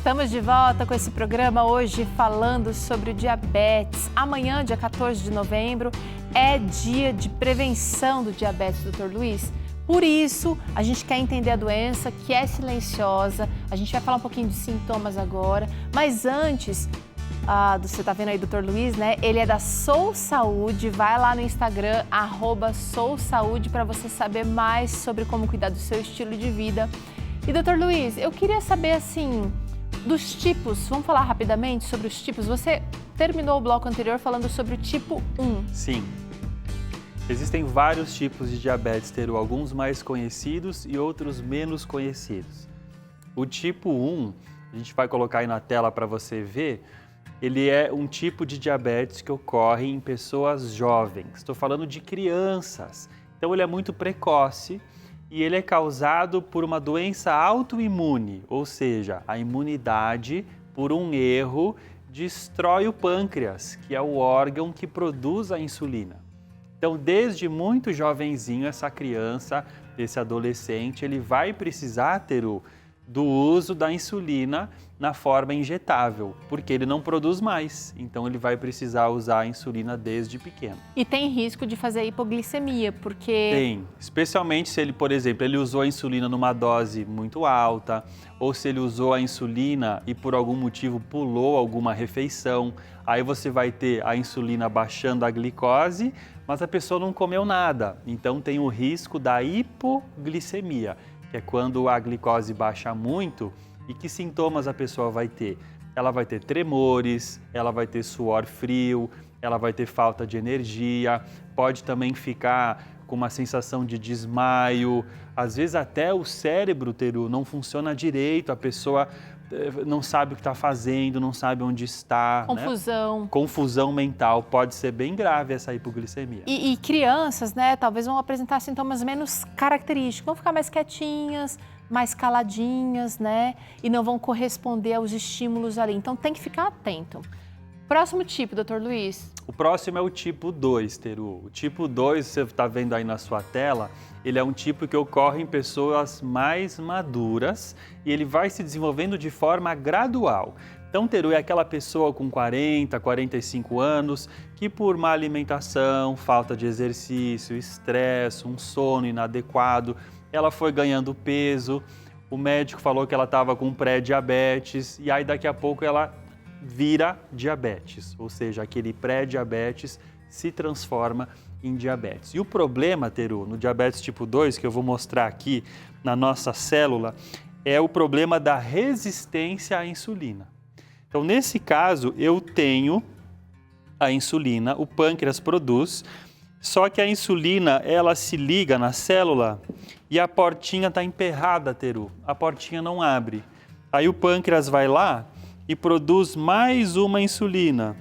Estamos de volta com esse programa hoje falando sobre o diabetes. Amanhã, dia 14 de novembro, é dia de prevenção do diabetes, Dr. Luiz. Por isso, a gente quer entender a doença, que é silenciosa. A gente vai falar um pouquinho de sintomas agora. Mas antes, você tá vendo aí, Dr. Luiz, né? Ele é da Sou Saúde. Vai lá no Instagram, @SouSaúde, para você saber mais sobre como cuidar do seu estilo de vida. E, Dr. Luiz, eu queria saber, assim, dos tipos. Vamos falar rapidamente sobre os tipos. Você terminou o bloco anterior falando sobre o tipo 1. Sim. Existem vários tipos de diabetes, Teru, alguns mais conhecidos e outros menos conhecidos. O tipo 1, a gente vai colocar aí na tela para você ver, ele é um tipo de diabetes que ocorre em pessoas jovens. Estou falando de crianças. Então ele é muito precoce e ele é causado por uma doença autoimune, ou seja, a imunidade, por um erro, destrói o pâncreas, que é o órgão que produz a insulina. Então, desde muito jovenzinho, essa criança, esse adolescente, ele vai precisar, Teru, do uso da insulina na forma injetável, porque ele não produz mais. Então, ele vai precisar usar a insulina desde pequeno. E tem risco de fazer hipoglicemia, porque... Tem, especialmente se ele, por exemplo, ele usou a insulina numa dose muito alta, ou se ele usou a insulina e por algum motivo pulou alguma refeição, aí você vai ter a insulina baixando a glicose, mas a pessoa não comeu nada. Então tem o risco da hipoglicemia, que é quando a glicose baixa muito. E que sintomas a pessoa vai ter? Ela vai ter tremores, ela vai ter suor frio, ela vai ter falta de energia, pode também ficar com uma sensação de desmaio, às vezes até o cérebro, Teru, não funciona direito, a pessoa não sabe o que está fazendo, não sabe onde está. Confusão. Né? Confusão mental, pode ser bem grave essa hipoglicemia. E crianças, né, talvez vão apresentar sintomas menos característicos, vão ficar mais quietinhas, mais caladinhas, né, e não vão corresponder aos estímulos ali. Então tem que ficar atento. Próximo tipo, Dr. Luiz. O próximo é o tipo 2, Teru. O tipo 2, você está vendo aí na sua tela, ele é um tipo que ocorre em pessoas mais maduras e ele vai se desenvolvendo de forma gradual. Então, Teru, é aquela pessoa com 40, 45 anos que por má alimentação, falta de exercício, estresse, um sono inadequado, ela foi ganhando peso, o médico falou que ela estava com pré-diabetes e aí daqui a pouco ela vira diabetes, ou seja, aquele pré-diabetes se transforma em diabetes. E o problema, Teru, no diabetes tipo 2, que eu vou mostrar aqui na nossa célula, é o problema da resistência à insulina. Então, nesse caso, eu tenho a insulina, o pâncreas produz, só que a insulina, ela se liga na célula e a portinha está emperrada, Teru. A portinha não abre. Aí o pâncreas vai lá e produz mais uma insulina.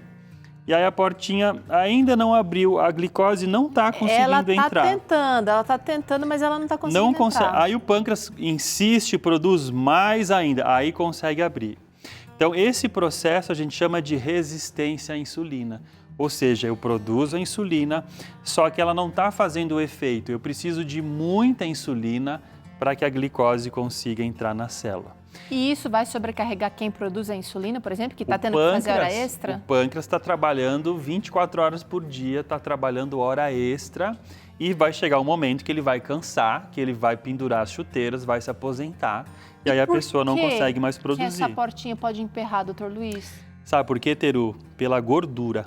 E aí a portinha ainda não abriu, a glicose não está conseguindo entrar. Ela está tentando, mas ela não está conseguindo não consegue. entrar. Aí o pâncreas insiste, produz mais ainda, aí consegue abrir. Então esse processo a gente chama de resistência à insulina. Ou seja, eu produzo a insulina, só que ela não está fazendo o efeito. Eu preciso de muita insulina para que a glicose consiga entrar na célula. E isso vai sobrecarregar quem produz a insulina, por exemplo, que está tendo que fazer hora extra? O pâncreas está trabalhando 24 horas por dia, está trabalhando hora extra e vai chegar um momento que ele vai cansar, que ele vai pendurar as chuteiras, vai se aposentar e aí a pessoa não consegue mais produzir. Que essa portinha pode emperrar, Dr. Luiz? Sabe por quê, Teru? Pela gordura.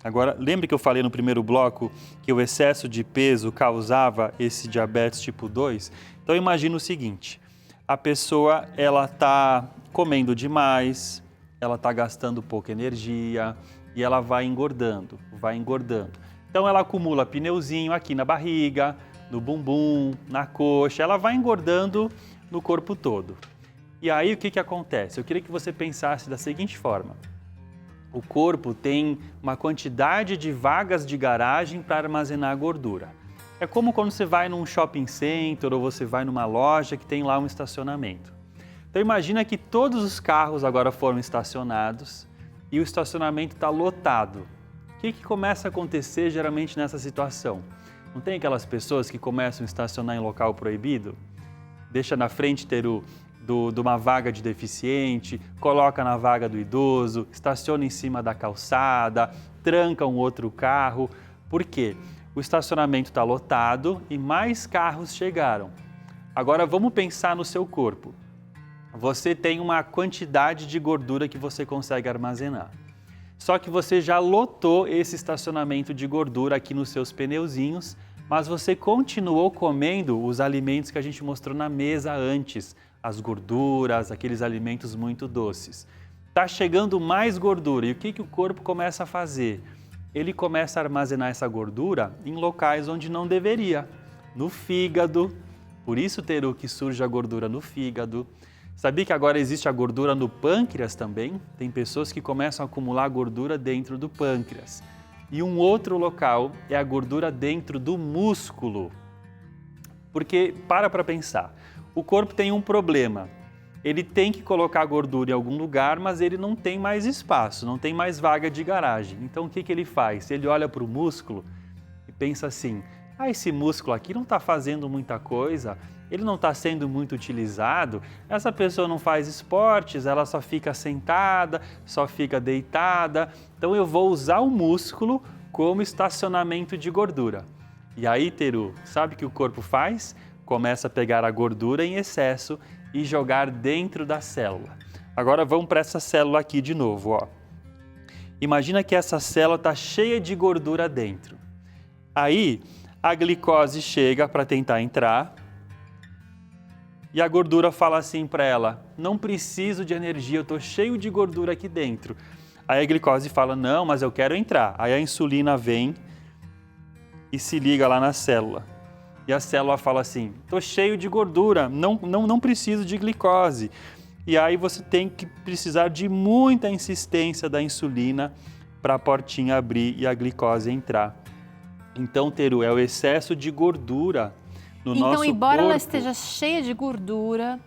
Agora, lembra que eu falei no primeiro bloco que o excesso de peso causava esse diabetes tipo 2? Então imagina o seguinte, a pessoa ela está comendo demais, ela está gastando pouca energia e ela vai engordando, vai engordando. Então ela acumula pneuzinho aqui na barriga, no bumbum, na coxa, ela vai engordando no corpo todo. E aí o que acontece? Eu queria que você pensasse da seguinte forma. O corpo tem uma quantidade de vagas de garagem para armazenar gordura. É como quando você vai num shopping center ou você vai numa loja que tem lá um estacionamento. Então imagina que todos os carros agora foram estacionados e o estacionamento está lotado. O que começa a acontecer geralmente nessa situação? Não tem aquelas pessoas que começam a estacionar em local proibido? Deixa na frente, Teru, de uma vaga de deficiente, coloca na vaga do idoso, estaciona em cima da calçada, tranca um outro carro. Por quê? O estacionamento está lotado e mais carros chegaram. Agora vamos pensar no seu corpo. Você tem uma quantidade de gordura que você consegue armazenar. Só que você já lotou esse estacionamento de gordura aqui nos seus pneuzinhos, mas você continuou comendo os alimentos que a gente mostrou na mesa antes, as gorduras, aqueles alimentos muito doces. Está chegando mais gordura e o que o corpo começa a fazer? Ele começa a armazenar essa gordura em locais onde não deveria, no fígado. Por isso, Teru, que surge a gordura no fígado. Sabia que agora existe a gordura no pâncreas também? Tem pessoas que começam a acumular gordura dentro do pâncreas. E um outro local é a gordura dentro do músculo. Porque, para pensar, o corpo tem um problema. Ele tem que colocar gordura em algum lugar, mas ele não tem mais espaço, não tem mais vaga de garagem. Então, o que ele faz? Ele olha para o músculo e pensa assim, esse músculo aqui não está fazendo muita coisa, ele não está sendo muito utilizado, essa pessoa não faz esportes, ela só fica sentada, só fica deitada, então eu vou usar o músculo como estacionamento de gordura. E aí, Teru, sabe o que o corpo faz? Começa a pegar a gordura em excesso e jogar dentro da célula. Agora vamos para essa célula aqui de novo, ó. Imagina que essa célula está cheia de gordura dentro. Aí a glicose chega para tentar entrar e a gordura fala assim para ela, não preciso de energia, eu estou cheio de gordura aqui dentro. Aí a glicose fala, não, mas eu quero entrar. Aí a insulina vem e se liga lá na célula. E a célula fala assim, estou cheio de gordura, não preciso de glicose. E aí você tem que precisar de muita insistência da insulina para a portinha abrir e a glicose entrar. Então, Teru, é o excesso de gordura no nosso corpo. Então, embora ela esteja cheia de gordura,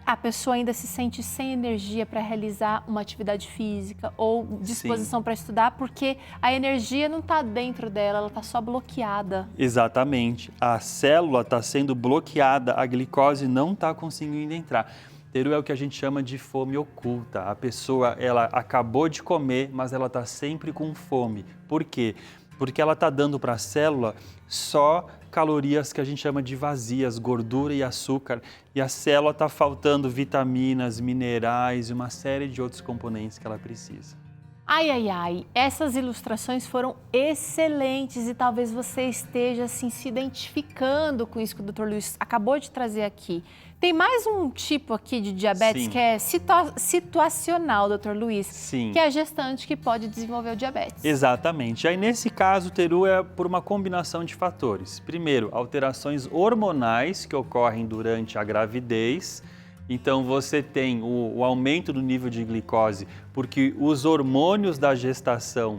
a pessoa ainda se sente sem energia para realizar uma atividade física ou disposição para estudar, porque a energia não está dentro dela, ela está só bloqueada. Exatamente. A célula está sendo bloqueada, a glicose não está conseguindo entrar. Teru, é o que a gente chama de fome oculta. A pessoa, ela acabou de comer, mas ela está sempre com fome. Por quê? Porque ela está dando para a célula só calorias que a gente chama de vazias, gordura e açúcar, e a célula está faltando vitaminas, minerais e uma série de outros componentes que ela precisa. Ai, ai, ai, essas ilustrações foram excelentes e talvez você esteja assim, se identificando com isso que o Dr. Luiz acabou de trazer aqui. Tem mais um tipo aqui de diabetes Sim. que é situacional, Dr. Luiz, Sim. que é a gestante que pode desenvolver o diabetes. Exatamente. Aí nesse caso, Teru, é por uma combinação de fatores. Primeiro, alterações hormonais que ocorrem durante a gravidez. Então você tem o aumento do nível de glicose porque os hormônios da gestação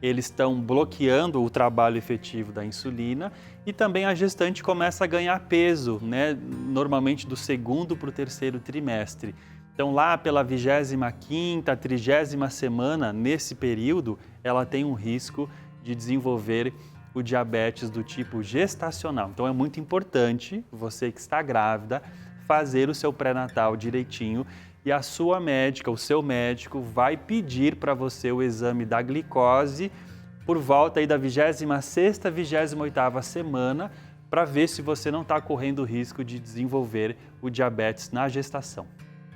eles estão bloqueando o trabalho efetivo da insulina e também a gestante começa a ganhar peso, né? Normalmente do segundo para o terceiro trimestre. Então lá pela 25ª, 30ª semana, nesse período, ela tem um risco de desenvolver o diabetes do tipo gestacional. Então é muito importante, você que está grávida, fazer o seu pré-natal direitinho e a sua médica, o seu médico, vai pedir para você o exame da glicose por volta aí da 26ª, 28ª semana para ver se você não está correndo o risco de desenvolver o diabetes na gestação.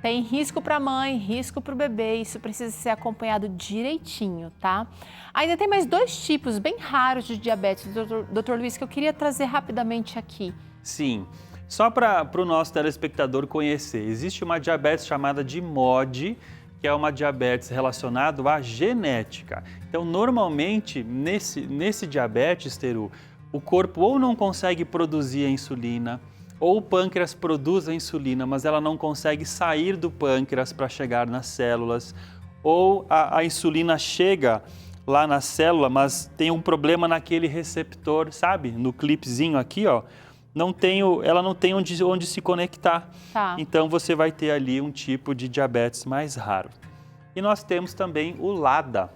Tem risco para a mãe, risco para o bebê, isso precisa ser acompanhado direitinho, tá? Ainda tem mais dois tipos bem raros de diabetes, Dr. Luiz, que eu queria trazer rapidamente aqui. Sim. Só para o nosso telespectador conhecer, existe uma diabetes chamada de MOD, que é uma diabetes relacionada à genética. Então, normalmente, nesse diabetes, Teru, o corpo ou não consegue produzir a insulina, ou o pâncreas produz a insulina, mas ela não consegue sair do pâncreas para chegar nas células, ou a insulina chega lá na célula, mas tem um problema naquele receptor, sabe? No clipezinho aqui, ó. Ela não tem onde se conectar. Tá. Então você vai ter ali um tipo de diabetes mais raro. E nós temos também o LADA,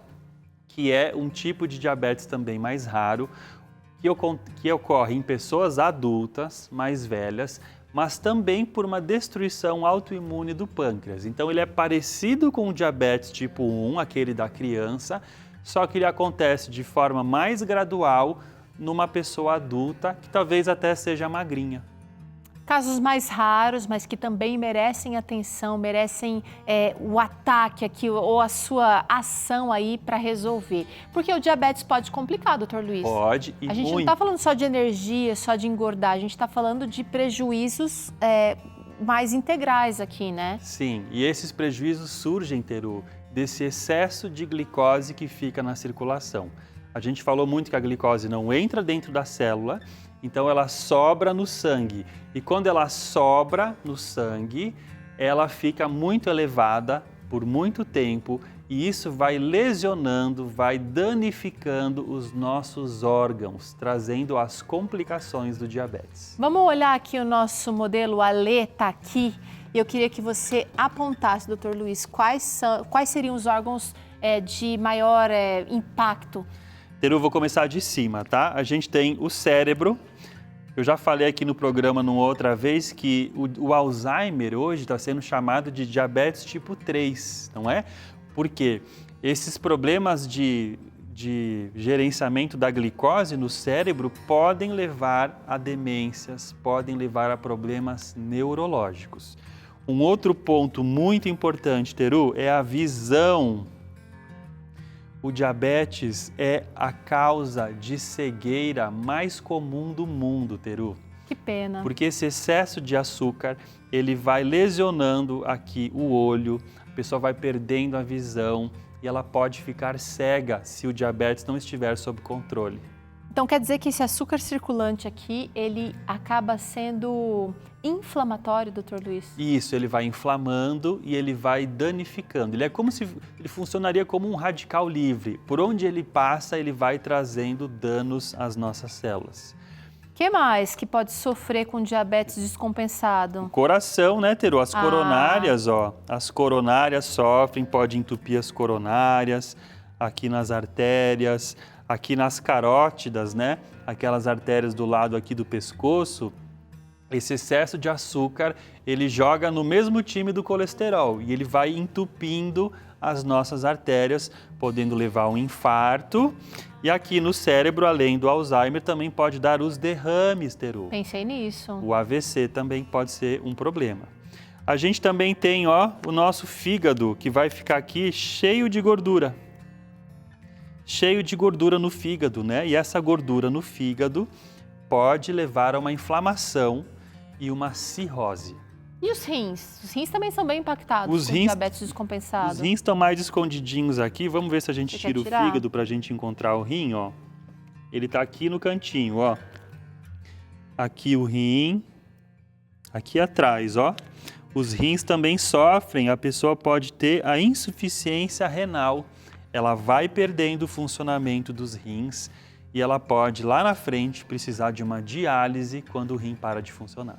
que é um tipo de diabetes também mais raro, que ocorre em pessoas adultas, mais velhas, mas também por uma destruição autoimune do pâncreas. Então ele é parecido com o diabetes tipo 1, aquele da criança, só que ele acontece de forma mais gradual numa pessoa adulta que talvez até seja magrinha. Casos mais raros, mas que também merecem atenção, merecem o ataque aqui ou a sua ação aí para resolver. Porque o diabetes pode complicar, doutor Luiz. Pode e a gente muito. não está falando só de energia, só de engordar, a gente está falando de prejuízos mais integrais aqui, né? Sim, e esses prejuízos surgem, Teru, desse excesso de glicose que fica na circulação. A gente falou muito que a glicose não entra dentro da célula, então ela sobra no sangue. E quando ela sobra no sangue, ela fica muito elevada por muito tempo e isso vai lesionando, vai danificando os nossos órgãos, trazendo as complicações do diabetes. Vamos olhar aqui o nosso modelo, o Alê está aqui. E eu queria que você apontasse, doutor Luiz, quais seriam os órgãos de maior impacto? Teru, vou começar de cima, tá? A gente tem o cérebro. Eu já falei aqui no programa numa outra vez que o Alzheimer hoje está sendo chamado de diabetes tipo 3, não é? Porque esses problemas de gerenciamento da glicose no cérebro podem levar a demências, podem levar a problemas neurológicos. Um outro ponto muito importante, Teru, é a visão. O diabetes é a causa de cegueira mais comum do mundo, Teru. Que pena. Porque esse excesso de açúcar, ele vai lesionando aqui o olho, a pessoa vai perdendo a visão e ela pode ficar cega se o diabetes não estiver sob controle. Então quer dizer que esse açúcar circulante aqui, ele acaba sendo inflamatório, doutor Luiz? Isso, ele vai inflamando e ele vai danificando. Ele é como se ele funcionaria como um radical livre. Por onde ele passa, ele vai trazendo danos às nossas células. O que mais que pode sofrer com diabetes descompensado? O coração, né, Teru? As coronárias, ó. As coronárias sofrem, pode entupir as coronárias, aqui nas artérias, aqui nas carótidas, né? Aquelas artérias do lado aqui do pescoço. Esse excesso de açúcar, ele joga no mesmo time do colesterol e ele vai entupindo as nossas artérias, podendo levar a um infarto. E aqui no cérebro, além do Alzheimer, também pode dar os derrames, Teru. Pensei nisso. O AVC também pode ser um problema. A gente também tem, ó, o nosso fígado, que vai ficar aqui cheio de gordura. Cheio de gordura no fígado, né? E essa gordura no fígado pode levar a uma inflamação e uma cirrose. E os rins? Os rins também são bem impactados com diabetes descompensado. Os rins estão mais escondidinhos aqui. Vamos ver se a gente tira o fígado para a gente encontrar o rim, ó. Ele está aqui no cantinho, ó. Aqui o rim, aqui atrás, ó. Os rins também sofrem, a pessoa pode ter a insuficiência renal. Ela vai perdendo o funcionamento dos rins e ela pode, lá na frente, precisar de uma diálise quando o rim para de funcionar.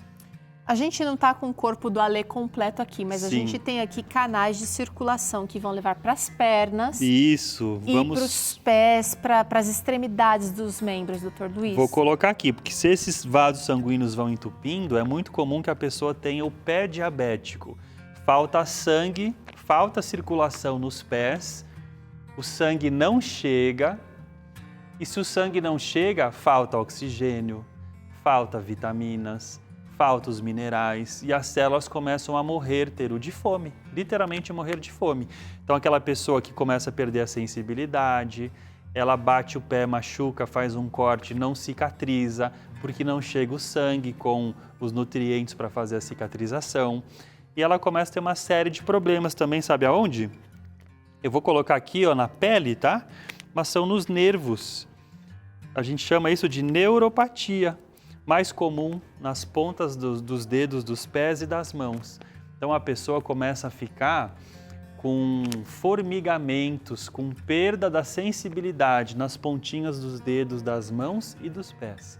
A gente não está com o corpo do Alê completo aqui, mas a gente tem aqui canais de circulação que vão levar para as pernas. Isso, vamos... E para os pés, para as extremidades dos membros, doutor Luiz. Vou colocar aqui, porque se esses vasos sanguíneos vão entupindo, é muito comum que a pessoa tenha o pé diabético. Falta sangue, falta circulação nos pés, o sangue não chega. E se o sangue não chega, falta oxigênio, falta vitaminas, falta os minerais e as células começam a morrer, Teru, de fome, literalmente morrer de fome. Então aquela pessoa que começa a perder a sensibilidade, ela bate o pé, machuca, faz um corte, não cicatriza, porque não chega o sangue com os nutrientes para fazer a cicatrização. E ela começa a ter uma série de problemas também, sabe aonde? Eu vou colocar aqui, ó, na pele, tá? Mas são nos nervos. A gente chama isso de neuropatia, mais comum nas pontas dos dedos dos pés e das mãos. Então a pessoa começa a ficar com formigamentos, com perda da sensibilidade nas pontinhas dos dedos das mãos e dos pés.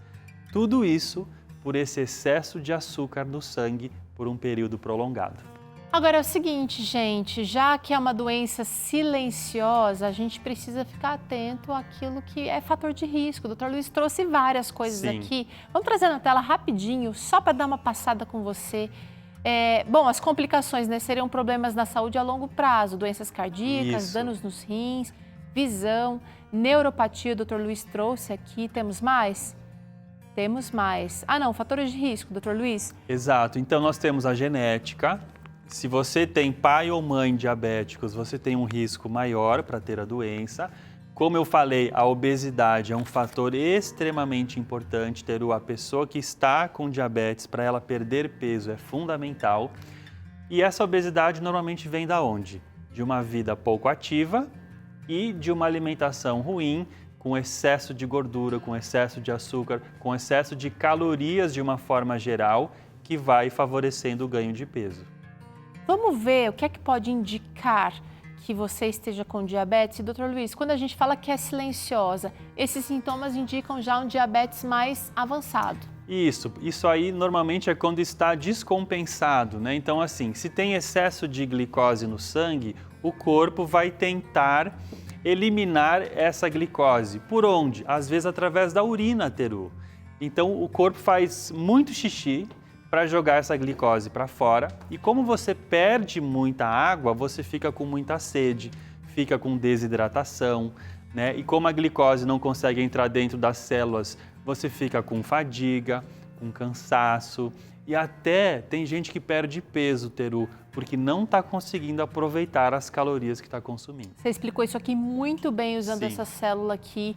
Tudo isso por esse excesso de açúcar no sangue por um período prolongado. Agora é o seguinte, gente, já que é uma doença silenciosa, a gente precisa ficar atento àquilo que é fator de risco. O Dr. Luiz trouxe várias coisas Sim. aqui. Vamos trazer na tela rapidinho, só para dar uma passada com você. Bom, as complicações, né, seriam problemas na saúde a longo prazo, doenças cardíacas, Isso. danos nos rins, visão, neuropatia, o Dr. Luiz trouxe aqui. Temos mais? Temos mais. Ah, não, fatores de risco, Dr. Luiz? Exato. Então, nós temos a genética. Se você tem pai ou mãe diabéticos, você tem um risco maior para ter a doença. Como eu falei, a obesidade é um fator extremamente importante. Ter a pessoa que está com diabetes, para ela perder peso, é fundamental. E essa obesidade normalmente vem da onde? De uma vida pouco ativa e de uma alimentação ruim, com excesso de gordura, com excesso de açúcar, com excesso de calorias de uma forma geral, que vai favorecendo o ganho de peso. Vamos ver o que é que pode indicar que você esteja com diabetes. E, Dr. Luiz, quando a gente fala que é silenciosa, esses sintomas indicam já um diabetes mais avançado. Isso aí normalmente é quando está descompensado, né? Então, assim, se tem excesso de glicose no sangue, o corpo vai tentar eliminar essa glicose. Por onde? Às vezes através da urina, Teru. Então, o corpo faz muito xixi para jogar essa glicose para fora, e como você perde muita água, você fica com muita sede, fica com desidratação, né? E como a glicose não consegue entrar dentro das células, você fica com fadiga, com cansaço, e até tem gente que perde peso, Teru, porque não está conseguindo aproveitar as calorias que está consumindo. Você explicou isso aqui muito bem usando Sim. essa célula aqui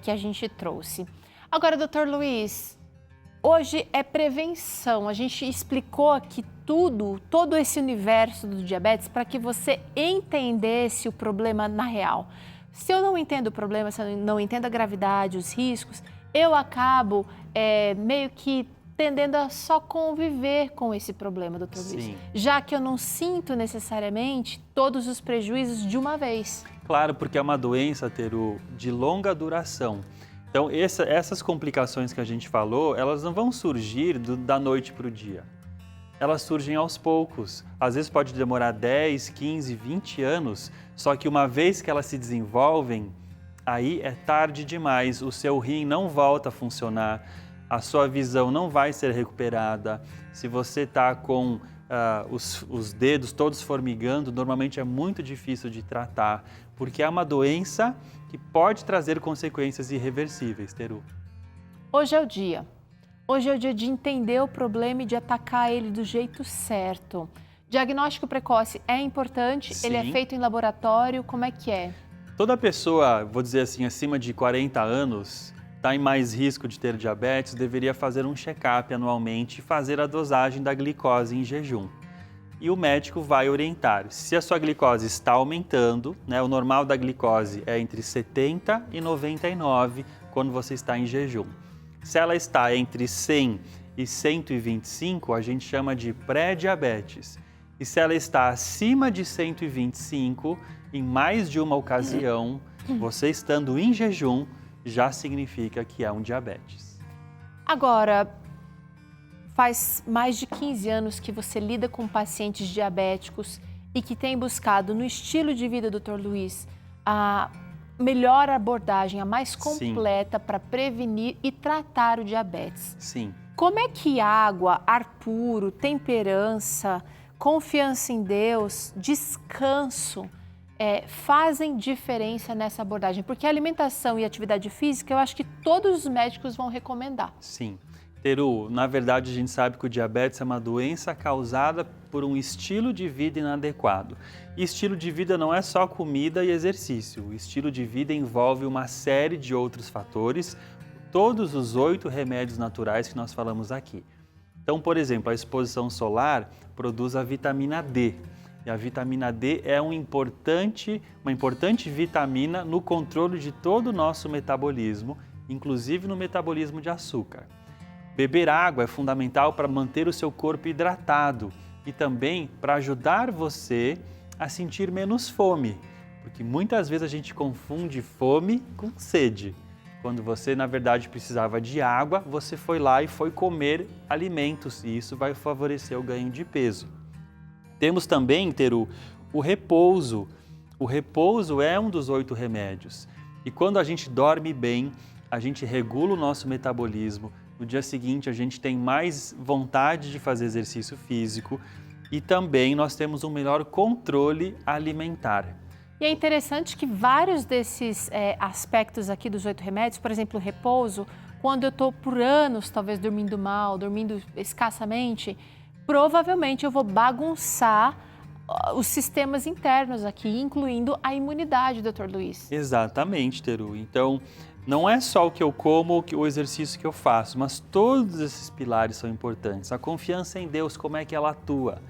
que a gente trouxe. Agora, Dr. Luiz, hoje é prevenção. A gente explicou aqui todo esse universo do diabetes para que você entendesse o problema na real. Se eu não entendo o problema, se eu não entendo a gravidade, os riscos, eu acabo meio que tendendo a só conviver com esse problema, doutor Luiz. Sim. Já que eu não sinto necessariamente todos os prejuízos de uma vez. Claro, porque é uma doença, Teru, de longa duração. Então, essas complicações que a gente falou, elas não vão surgir da noite para o dia. Elas surgem aos poucos. Às vezes pode demorar 10, 15, 20 anos, só que uma vez que elas se desenvolvem, aí é tarde demais. O seu rim não volta a funcionar, a sua visão não vai ser recuperada. Se você está com os dedos todos formigando, normalmente é muito difícil de tratar, porque é uma doença que pode trazer consequências irreversíveis, Teru. Hoje é o dia. Hoje é o dia de entender o problema e de atacar ele do jeito certo. Diagnóstico precoce é importante? Sim. Ele é feito em laboratório? Como é que é? Toda pessoa, vou dizer assim, acima de 40 anos, está em mais risco de ter diabetes, deveria fazer um check-up anualmente e fazer a dosagem da glicose em jejum. E o médico vai orientar. Se a sua glicose está aumentando, né, o normal da glicose é entre 70 e 99 quando você está em jejum. Se ela está entre 100 e 125, a gente chama de pré-diabetes. E se ela está acima de 125, em mais de uma ocasião, você estando em jejum, já significa que é um diabetes. Agora, faz mais de 15 anos que você lida com pacientes diabéticos e que tem buscado no estilo de vida, Dr. Luiz, a melhor abordagem, a mais completa para prevenir e tratar o diabetes. Sim. Como é que água, ar puro, temperança, confiança em Deus, descanso fazem diferença nessa abordagem? Porque a alimentação e atividade física, eu acho que todos os médicos vão recomendar. Sim. Teru, na verdade a gente sabe que o diabetes é uma doença causada por um estilo de vida inadequado. E estilo de vida não é só comida e exercício. O estilo de vida envolve uma série de outros fatores, todos os 8 remédios naturais que nós falamos aqui. Então, por exemplo, a exposição solar produz a vitamina D. E a vitamina D é uma importante vitamina no controle de todo o nosso metabolismo, inclusive no metabolismo de açúcar. Beber água é fundamental para manter o seu corpo hidratado e também para ajudar você a sentir menos fome, porque muitas vezes a gente confunde fome com sede. Quando você, na verdade, precisava de água, você foi lá e foi comer alimentos e isso vai favorecer o ganho de peso. Temos também, Teru, o repouso. O repouso é um dos 8 remédios. E quando a gente dorme bem, a gente regula o nosso metabolismo. No dia seguinte, a gente tem mais vontade de fazer exercício físico e também nós temos um melhor controle alimentar. E é interessante que vários desses aspectos aqui dos 8 remédios, por exemplo, o repouso, quando eu estou por anos talvez dormindo mal, dormindo escassamente, provavelmente eu vou bagunçar os sistemas internos aqui, incluindo a imunidade, Dr. Luiz. Exatamente, Teru. Então, não é só o que eu como ou o exercício que eu faço, mas todos esses pilares são importantes. A confiança em Deus, como é que ela atua?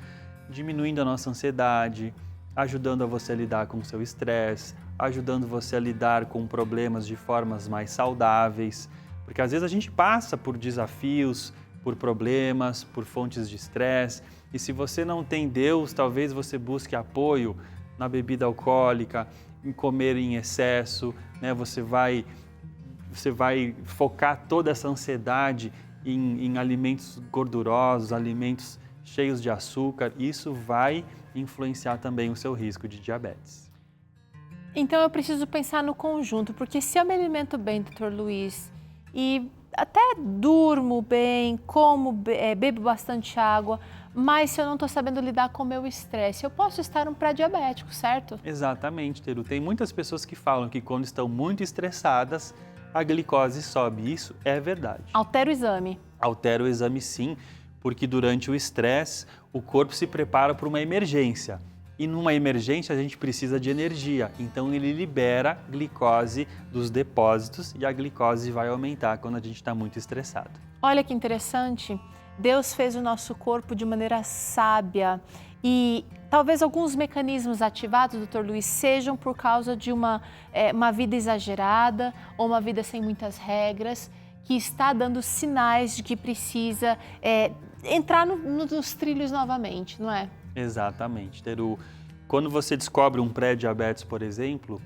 Diminuindo a nossa ansiedade, ajudando a você a lidar com o seu estresse, ajudando você a lidar com problemas de formas mais saudáveis, porque às vezes a gente passa por desafios, por problemas, por fontes de estresse, e se você não tem Deus, talvez você busque apoio na bebida alcoólica, em comer em excesso, né? Você vai focar toda essa ansiedade em alimentos gordurosos, alimentos cheios de açúcar, isso vai influenciar também o seu risco de diabetes. Então eu preciso pensar no conjunto, porque se eu me alimento bem, Dr. Luiz, e até durmo bem, bebo bastante água, mas se eu não estou sabendo lidar com o meu estresse, eu posso estar um pré-diabético, certo? Exatamente, Teru. Tem muitas pessoas que falam que quando estão muito estressadas, a glicose sobe. Isso é verdade. Altera o exame. Altera o exame sim, porque durante o estresse, o corpo se prepara para uma emergência. E numa emergência a gente precisa de energia, então ele libera glicose dos depósitos e a glicose vai aumentar quando a gente está muito estressado. Olha que interessante, Deus fez o nosso corpo de maneira sábia e talvez alguns mecanismos ativados, Dr. Luiz, sejam por causa de uma vida exagerada ou uma vida sem muitas regras, que está dando sinais de que precisa entrar nos trilhos novamente, não é? Exatamente, Teru. Quando você descobre um pré-diabetes, por exemplo,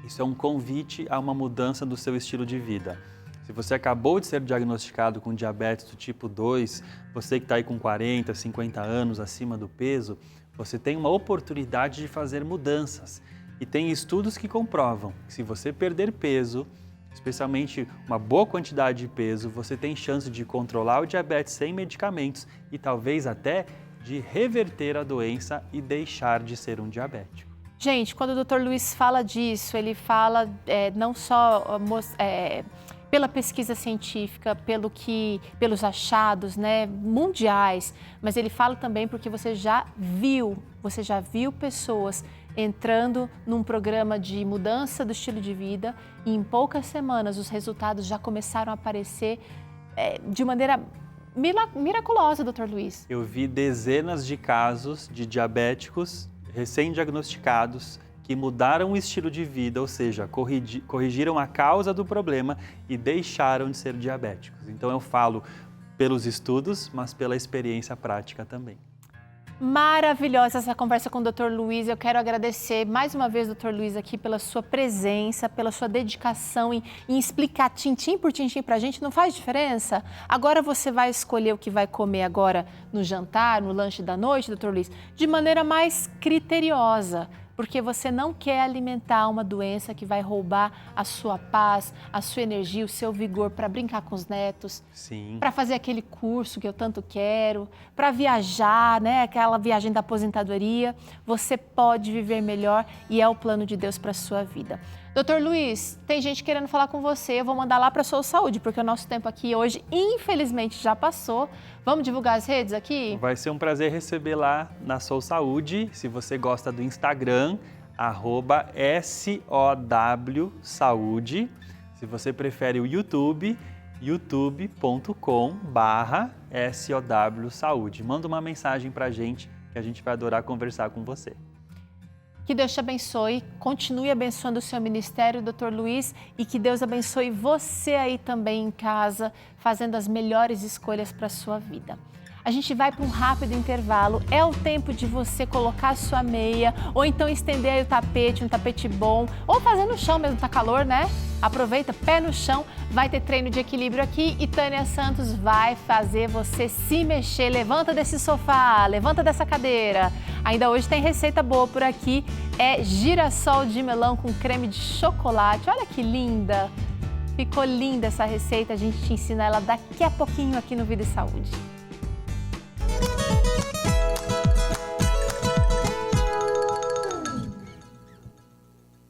isso é um convite a uma mudança do seu estilo de vida. Se você acabou de ser diagnosticado com diabetes do tipo 2, você que está aí com 40, 50 anos acima do peso, você tem uma oportunidade de fazer mudanças. E tem estudos que comprovam que se você perder peso, especialmente uma boa quantidade de peso, você tem chance de controlar o diabetes sem medicamentos e talvez até de reverter a doença e deixar de ser um diabético. Gente, quando o Dr. Luiz fala disso, ele fala não só pela pesquisa científica, pelos achados, né, mundiais, mas ele fala também porque você já viu pessoas entrando num programa de mudança do estilo de vida e em poucas semanas os resultados já começaram a aparecer de maneira miraculosa, Dr. Luiz. Eu vi dezenas de casos de diabéticos recém-diagnosticados que mudaram o estilo de vida, ou seja, corrigiram a causa do problema e deixaram de ser diabéticos. Então eu falo pelos estudos, mas pela experiência prática também. Maravilhosa essa conversa com o Dr. Luiz. Eu quero agradecer mais uma vez, Dr. Luiz, aqui pela sua presença, pela sua dedicação em explicar tintim por tintim para a gente. Não faz diferença? Agora você vai escolher o que vai comer agora no jantar, no lanche da noite, Dr. Luiz, de maneira mais criteriosa, porque você não quer alimentar uma doença que vai roubar a sua paz, a sua energia, o seu vigor para brincar com os netos, para fazer aquele curso que eu tanto quero, para viajar, né, aquela viagem da aposentadoria. Você pode viver melhor e é o plano de Deus para a sua vida. Doutor Luiz, tem gente querendo falar com você, eu vou mandar lá para a Sou Saúde, porque o nosso tempo aqui hoje, infelizmente, já passou. Vamos divulgar as redes aqui? Vai ser um prazer receber lá na Sou Saúde. Se você gosta do Instagram, @SOW-Saúde. Se você prefere o YouTube, youtube.com/SOW-Saúde. Manda uma mensagem para a gente, que a gente vai adorar conversar com você. Que Deus te abençoe, continue abençoando o seu ministério, Dr. Luiz, e que Deus abençoe você aí também em casa, fazendo as melhores escolhas para a sua vida. A gente vai para um rápido intervalo, é o tempo de você colocar a sua meia, ou então estender aí o tapete, um tapete bom, ou fazer no chão mesmo, tá calor, né? Aproveita, pé no chão, vai ter treino de equilíbrio aqui e Tânia Santos vai fazer você se mexer. Levanta desse sofá, levanta dessa cadeira. Ainda hoje tem receita boa por aqui, é girassol de melão com creme de chocolate. Olha que linda! Ficou linda essa receita, a gente te ensina ela daqui a pouquinho aqui no Vida e Saúde.